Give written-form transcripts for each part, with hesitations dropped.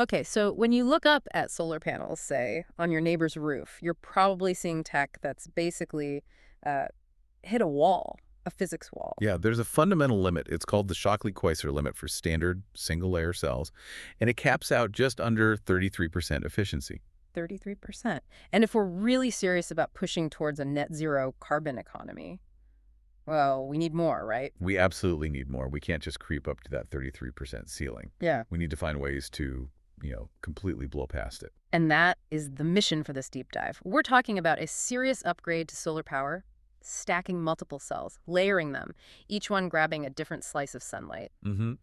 Okay, so when you look up at solar panels, say, on your neighbor's roof, you're probably seeing tech that's basically uh, hit a wall, a physics wall. Yeah, there's a fundamental limit. It's called the Shockley-Queisser limit for standard single-layer cells, and it caps out just under 33% efficiency. 33%. And if we're really serious about pushing towards a net zero carbon economy, well, we need more, right? We absolutely need more. We can't just creep up to that 33% ceiling. Yeah. We need to find ways to, completely blow past it. And that is the mission for this deep dive. We're talking about a serious upgrade to solar power, stacking multiple cells, layering them, each one grabbing a different slice of sunlight.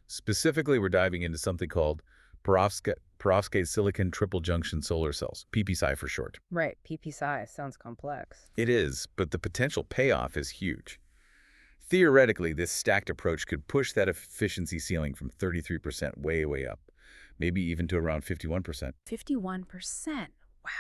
Specifically, we're diving into something called perovskite silicon triple-junction solar cells, PPSci for short. Right, PPSci sounds complex. It is, but the potential payoff is huge. Theoretically, this stacked approach could push that efficiency ceiling from 33% way, way up, maybe even to around 51%. 51%. Wow.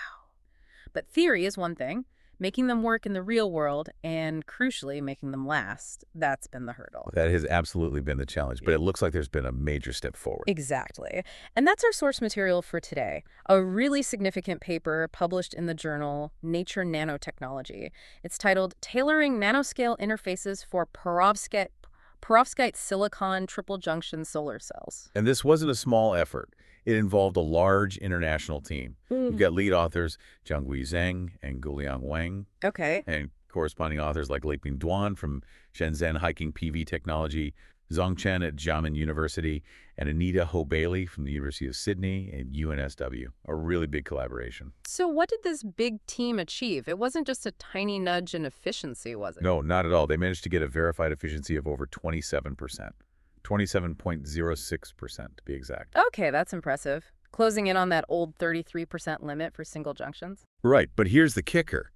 But theory is one thing. Making them work in the real world and, crucially, making them last, that's been the hurdle. That has absolutely been the challenge, but it looks like there's been a major step forward. Exactly. And that's our source material for today, a really significant paper published in the journal Nature Nanotechnology. It's titled Tailoring Nanoscale Interfaces for Perovskite Silicon Triple-Junction Solar Cells. And this wasn't a small effort. It involved a large international team. You've got lead authors Jianghui Zheng and Guliang Wang, Okay. and corresponding authors like Leiping Duan from Shenzhen Hiking PV Technology, Zhong Chen at Xiamen University, and Anita Ho Bailey from the University of Sydney and UNSW. A really big collaboration. So what did this big team achieve? It wasn't just a tiny nudge in efficiency, was it? No, not at all. They managed to get a verified efficiency of over 27%. 27.06% to be exact. Okay, that's impressive. Closing in on that old 33% limit for single junctions. Right, but here's the kicker.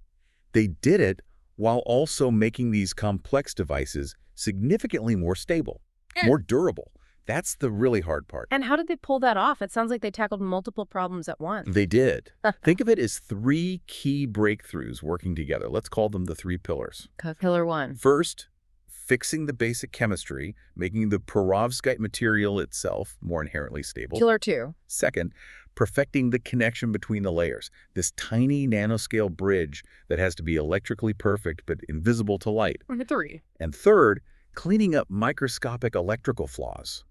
They did it while also making these complex devices significantly more stable, more durable. That's the really hard part. And how did they pull that off? It sounds like they tackled multiple problems at once. They did. Think of it as three key breakthroughs working together. Let's call them the three pillars. Pillar one. First, fixing the basic chemistry, making the perovskite material itself more inherently stable. Pillar two. Second, perfecting the connection between the layers, this tiny nanoscale bridge that has to be electrically perfect but invisible to light. Pillar three. And third, cleaning up microscopic electrical flaws,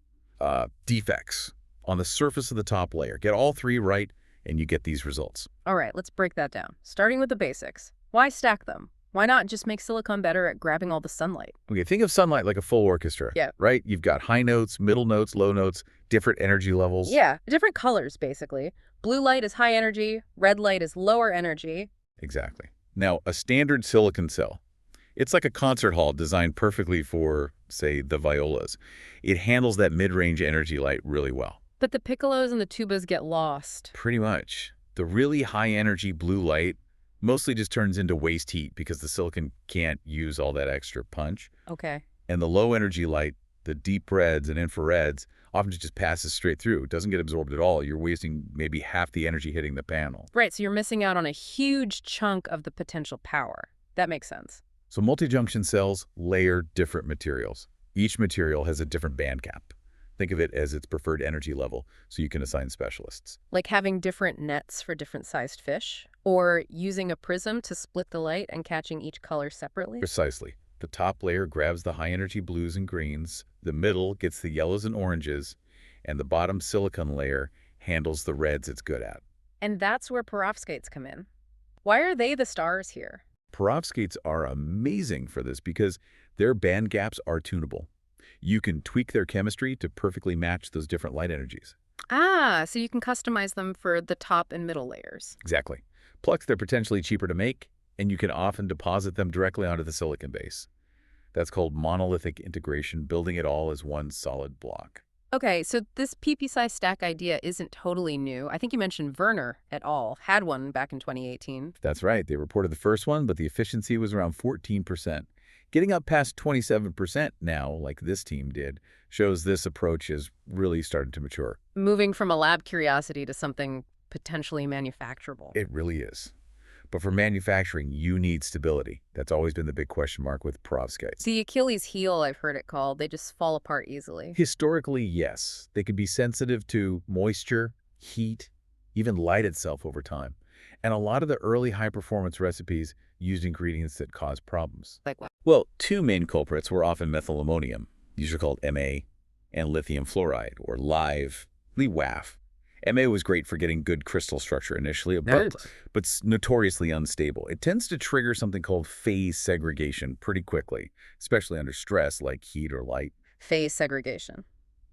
defects on the surface of the top layer. Get all three right, and you get these results. All right, let's break that down. Starting with the basics. Why stack them? Why not just make silicon better at grabbing all the sunlight? Okay, think of sunlight like a full orchestra, right? You've got high notes, middle notes, low notes, different energy levels. Yeah, different colors, basically. Blue light is high energy, red light is lower energy. Exactly. Now, a standard silicon cell, it's like a concert hall designed perfectly for, say, the violas. It handles that mid-range energy light really well. But the piccolos and the tubas get lost. Pretty much. The really high-energy blue light mostly just turns into waste heat because the silicon can't use all that extra punch. Okay. And the low-energy light, the deep reds and infrareds, often just passes straight through. It doesn't get absorbed at all. You're wasting maybe half the energy hitting the panel. Right, so you're missing out on a huge chunk of the potential power. That makes sense. So multi-junction cells layer different materials. Each material has a different band gap. Think of it as its preferred energy level, so you can assign specialists. Like having different nets for different sized fish? Or using a prism to split the light and catching each color separately? Precisely. The top layer grabs the high-energy blues and greens, the middle gets the yellows and oranges, and the bottom silicon layer handles the reds it's good at. And that's where perovskites come in. Why are they the stars here? Perovskites are amazing for this because their band gaps are tunable. You can tweak their chemistry to perfectly match those different light energies. Ah, so you can customize them for the top and middle layers. Exactly. Plus, they're potentially cheaper to make, and you can often deposit them directly onto the silicon base. That's called monolithic integration, building it all as one solid block. Okay, so this PPSci stack idea isn't totally new. I think you mentioned Werner et al. Had one back in 2018. That's right. They reported the first one, but the efficiency was around 14%. Getting up past 27% now, like this team did, shows this approach has really started to mature. Moving from a lab curiosity to something potentially manufacturable. It really is. But for manufacturing, you need stability. That's always been the big question mark with perovskites. The Achilles heel, I've heard it called. They just fall apart easily. Historically, yes. They can be sensitive to moisture, heat, even light itself over time. And a lot of the early high-performance recipes used ingredients that caused problems. Like what? Well, two main culprits were often methylammonium, these are called Ma, and lithium fluoride, or live, LiWAF. Ma was great for getting good crystal structure initially, but notoriously unstable. It tends to trigger something called phase segregation pretty quickly, especially under stress like heat or light. Phase segregation.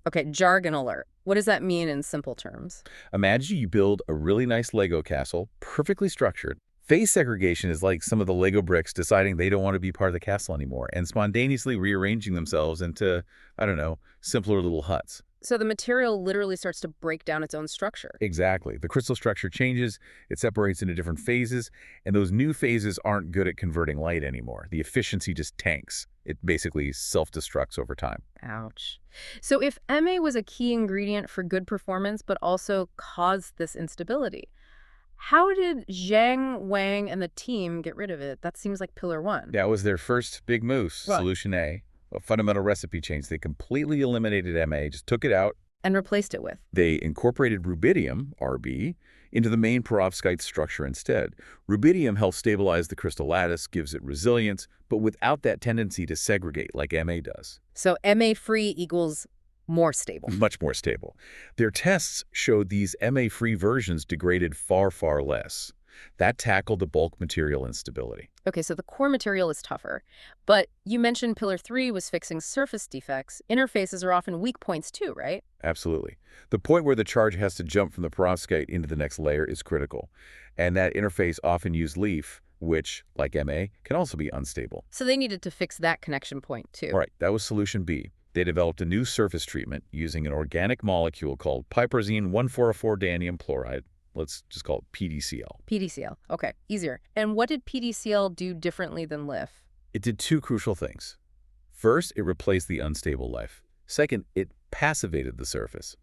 Okay, jargon alert. What does that mean in simple terms? Imagine you build a really nice Lego castle, perfectly structured. Phase segregation is like some of the Lego bricks deciding they don't want to be part of the castle anymore and spontaneously rearranging themselves into, I don't know, simpler little huts. So the material literally starts to break down its own structure. Exactly. The crystal structure changes, it separates into different phases, and those new phases aren't good at converting light anymore. The efficiency just tanks. It basically self-destructs over time. Ouch. So if Ma was a key ingredient for good performance but also caused this instability, how did Zhang, Wang, and the team get rid of it? That seems like pillar one. That was their first big move, What? solution A fundamental recipe change. They completely eliminated Ma, just took it out. And replaced it with? They incorporated rubidium, Rb, into the main perovskite structure instead. Rubidium helps stabilize the crystal lattice, gives it resilience, but without that tendency to segregate like Ma does. So Ma-free equals more stable. Much more stable. Their tests showed these Ma-free versions degraded far, far less. That tackled the bulk material instability. Okay, so the core material is tougher. But you mentioned pillar 3 was fixing surface defects. Interfaces are often weak points too, right? Absolutely. The point where the charge has to jump from the perovskite into the next layer is critical. And that interface often used leaf, which, like Ma, can also be unstable. So they needed to fix that connection point too. All right, that was solution B. They developed a new surface treatment using an organic molecule called piperazine 1,4,4-danium chloride. Let's just call it PDCl. PDCl. Okay, easier. And what did PDCl do differently than LiF? It did two crucial things. First, it replaced the unstable life. Second, it passivated the surface.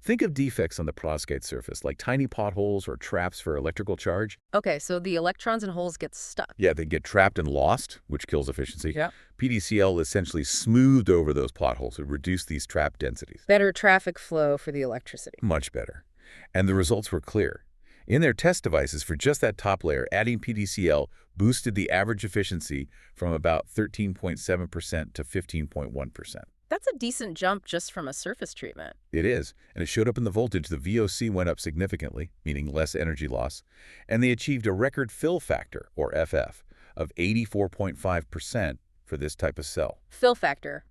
Think of defects on the perovskite surface, like tiny potholes or traps for electrical charge. Okay, so the electrons and holes get stuck. Yeah, they get trapped and lost, which kills efficiency. Yeah. PDCl essentially smoothed over those potholes to reduce these trap densities. Better traffic flow for the electricity. Much better. And the results were clear. In their test devices for just that top layer, adding PDCl boosted the average efficiency from about 13.7% to 15.1%. That's a decent jump just from a surface treatment. It is, and it showed up in the voltage. The VOC went up significantly, meaning less energy loss, and they achieved a record fill factor, or FF, of 84.5% for this type of cell. Fill factor.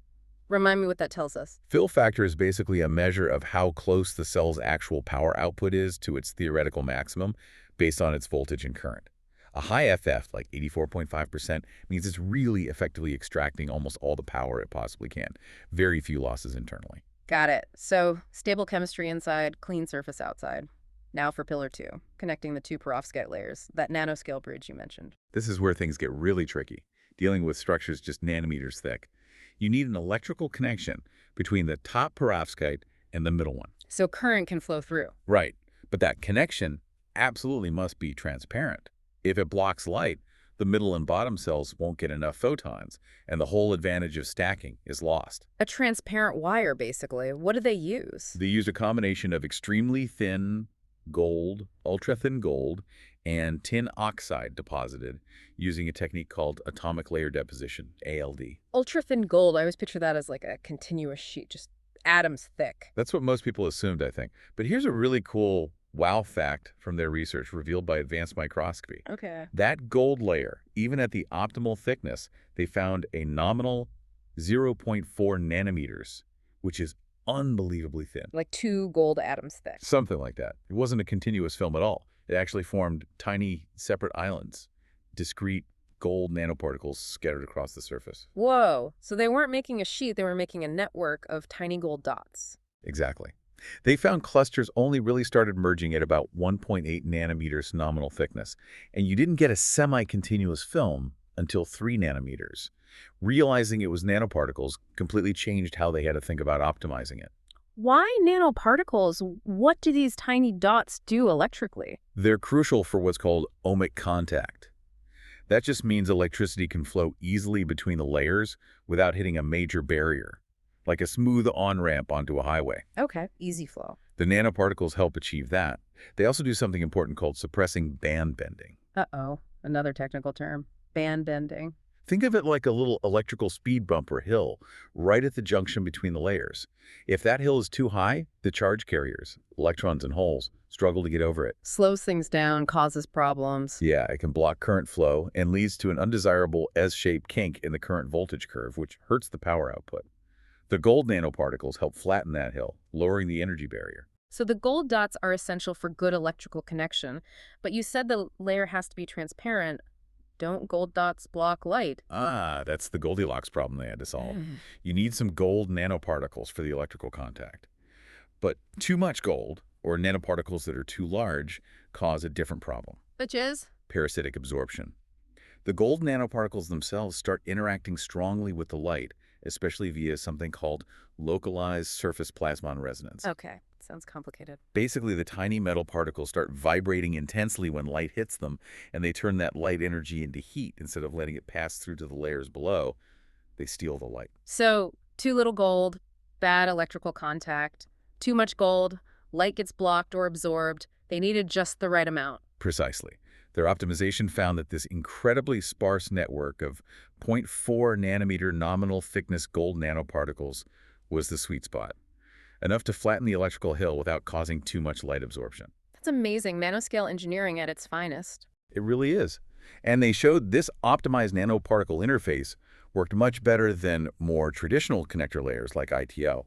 Remind me what that tells us. Fill factor is basically a measure of how close the cell's actual power output is to its theoretical maximum based on its voltage and current. A high FF, like 84.5%, means it's really effectively extracting almost all the power it possibly can. Very few losses internally. Got it. So stable chemistry inside, clean surface outside. Now for pillar 2, connecting the two perovskite layers, that nanoscale bridge you mentioned. This is where things get really tricky, dealing with structures just nanometers thick. You need an electrical connection between the top perovskite and the middle one. So current can flow through. Right, but that connection absolutely must be transparent. If it blocks light, the middle and bottom cells won't get enough photons, and the whole advantage of stacking is lost. A transparent wire, basically. What do they use? They use a combination of extremely thin gold, ultra-thin gold, and tin oxide deposited using a technique called atomic layer deposition, ALD. Ultra-thin gold, I always picture that as like a continuous sheet, just atoms thick. That's what most people assumed, I think. But here's a really cool wow fact from their research revealed by advanced microscopy. Okay. That gold layer, even at the optimal thickness, they found a nominal 0.4 nanometers, which is unbelievably thin. Like 2 gold atoms thick. Something like that. It wasn't a continuous film at all. It actually formed tiny separate islands, discrete gold nanoparticles scattered across the surface. Whoa. So they weren't making a sheet, they were making a network of tiny gold dots. Exactly. They found clusters only really started merging at about 1.8 nanometers nominal thickness, and you didn't get a semi-continuous film until 3 nanometers. Realizing it was nanoparticles completely changed how they had to think about optimizing it. Why nanoparticles? What do these tiny dots do electrically? They're crucial for what's called ohmic contact. That just means electricity can flow easily between the layers without hitting a major barrier. like a smooth on-ramp onto a highway. Okay, easy flow. The nanoparticles help achieve that. They also do something important called suppressing band bending. Uh-oh, another technical term. Band bending. Think of it like a little electrical speed bump or hill right at the junction between the layers. If that hill is too high, the charge carriers, electrons and holes, struggle to get over it. Slows things down, causes problems. Yeah, it can block current flow and leads to an undesirable S-shaped kink in the current voltage curve, which hurts the power output. The gold nanoparticles help flatten that hill, lowering the energy barrier. So the gold dots are essential for good electrical connection, but you said the layer has to be transparent. Don't gold dots block light? Ah, that's the Goldilocks problem they had to solve. Mm. You need some gold nanoparticles for the electrical contact. But too much gold, or nanoparticles that are too large, cause a different problem: Which is? parasitic absorption. The gold nanoparticles themselves start interacting strongly with the light, especially via something called localized surface plasmon resonance. Okay, sounds complicated. Basically, the tiny metal particles start vibrating intensely when light hits them, and they turn that light energy into heat instead of letting it pass through to the layers below. They steal the light. So, too little gold, bad electrical contact. Too much gold, light gets blocked or absorbed. They needed just the right amount. Precisely. Their optimization found that this incredibly sparse network of 0.4 nanometer nominal thickness gold nanoparticles was the sweet spot, enough to flatten the electrical hill without causing too much light absorption. That's amazing. Nanoscale engineering at its finest. It really is. And they showed this optimized nanoparticle interface worked much better than more traditional connector layers like ITO,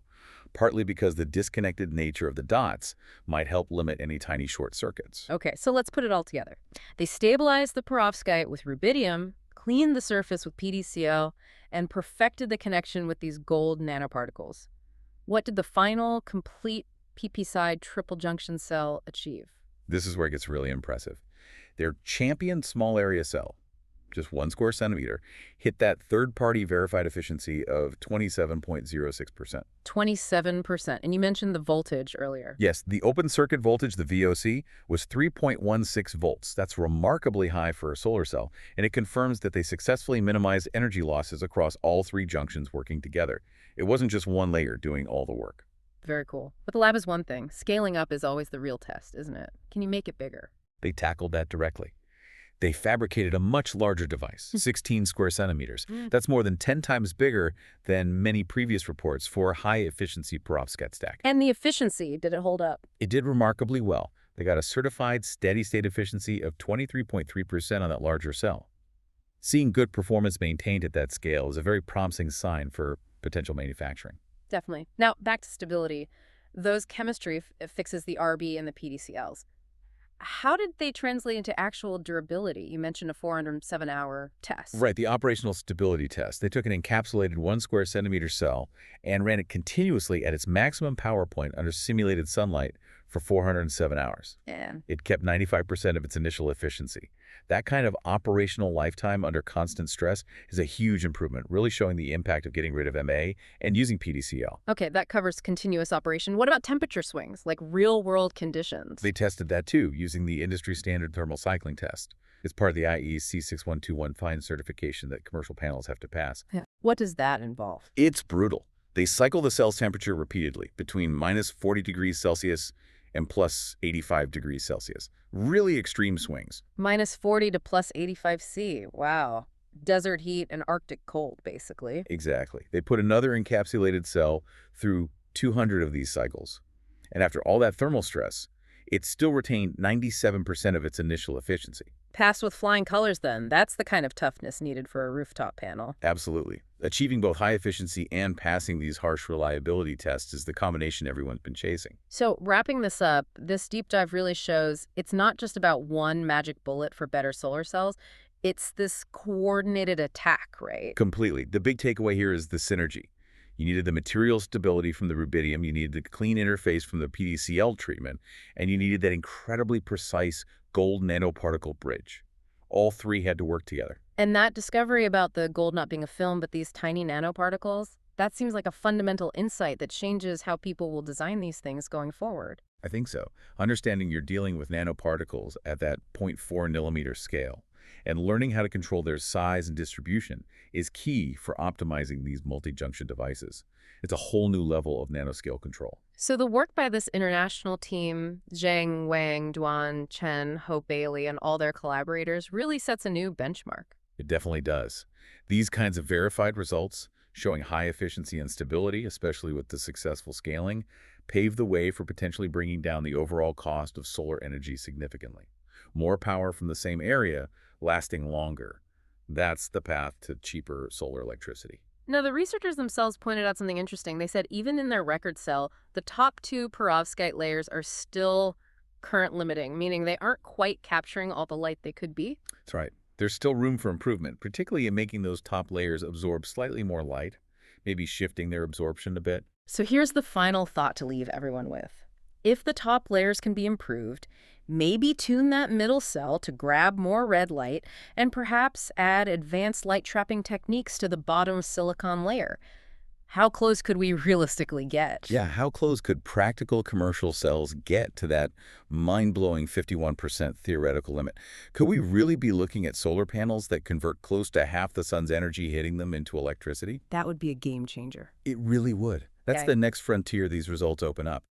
partly because the disconnected nature of the dots might help limit any tiny short circuits. Okay, so let's put it all together. They stabilized the perovskite with rubidium, cleaned the surface with PDCl, and perfected the connection with these gold nanoparticles. What did the final, complete PP-side triple-junction cell achieve? This is where it gets really impressive. Their champion small area cell, just 1 square centimeter, hit that third-party verified efficiency of 27.06%. 27%. And you mentioned the voltage earlier. Yes, the open circuit voltage, the VOC, was 3.16 volts. That's remarkably high for a solar cell, and it confirms that they successfully minimized energy losses across all 3 junctions working together. It wasn't just one layer doing all the work. Very cool. But the lab is one thing. Scaling up is always the real test, isn't it? Can you make it bigger? They tackled that directly. They fabricated a much larger device, 16 square centimeters. That's more than 10 times bigger than many previous reports for a high-efficiency perovskite stack. And the efficiency, did it hold up? It did remarkably well. They got a certified steady-state efficiency of 23.3% on that larger cell. Seeing good performance maintained at that scale is a very promising sign for potential manufacturing. Definitely. Now, back to stability. Those chemistry fixes the RB and the PDCLs. How did they translate into actual durability? You mentioned a 407-hour test. Right, the operational stability test. They took an encapsulated 1 square centimeter cell and ran it continuously at its maximum power point under simulated sunlight for 407 hours. Yeah. It kept 95% of its initial efficiency. That kind of operational lifetime under constant stress is a huge improvement, really showing the impact of getting rid of MA and using PDCl. Okay, that covers continuous operation. What about temperature swings, like real-world conditions? They tested that too, using the industry-standard thermal cycling test. It's part of the IEC 61215 certification that commercial panels have to pass. Yeah. What does that involve? It's brutal. They cycle the cell's temperature repeatedly, between minus 40 degrees Celsius and plus 85 degrees Celsius. Really extreme swings. Minus 40 to plus 85 C. Wow. Desert heat and Arctic cold, basically. Exactly. They put another encapsulated cell through 200 of these cycles. And after all that thermal stress, it still retained 97% of its initial efficiency. Passed with flying colors, then. That's the kind of toughness needed for a rooftop panel. Absolutely. Achieving both high efficiency and passing these harsh reliability tests is the combination everyone's been chasing. So, wrapping this up, this deep dive really shows it's not just about one magic bullet for better solar cells. It's this coordinated attack, right? Completely. The big takeaway here is the synergy. You needed the material stability from the rubidium, you needed the clean interface from the PDCl treatment, and you needed that incredibly precise gold nanoparticle bridge. All 3 had to work together. And that discovery about the gold not being a film, but these tiny nanoparticles, that seems like a fundamental insight that changes how people will design these things going forward. I think so. Understanding you're dealing with nanoparticles at that 0.4 nanometer scale And learning how to control their size and distribution is key for optimizing these multi-junction devices. It's a whole new level of nanoscale control. So the work by this international team, Zhang, Wang, Duan, Chen, Ho Bailey, and all their collaborators really sets a new benchmark. It definitely does. These kinds of verified results, showing high efficiency and stability, especially with the successful scaling, pave the way for potentially bringing down the overall cost of solar energy significantly. More power from the same area, lasting longer. That's the path to cheaper solar electricity. Now, the researchers themselves pointed out something interesting. They said even in their record cell, the top two perovskite layers are still current limiting, meaning they aren't quite capturing all the light they could be. That's right. There's still room for improvement, particularly in making those top layers absorb slightly more light, maybe shifting their absorption a bit. So here's the final thought to leave everyone with. If the top layers can be improved, maybe tune that middle cell to grab more red light and perhaps add advanced light trapping techniques to the bottom silicon layer. How close could we realistically get? Yeah, how close could practical commercial cells get to that mind-blowing 51% theoretical limit? Could we really be looking at solar panels that convert close to half the sun's energy hitting them into electricity? That would be a game changer. It really would. That's Okay. the next frontier these results open up.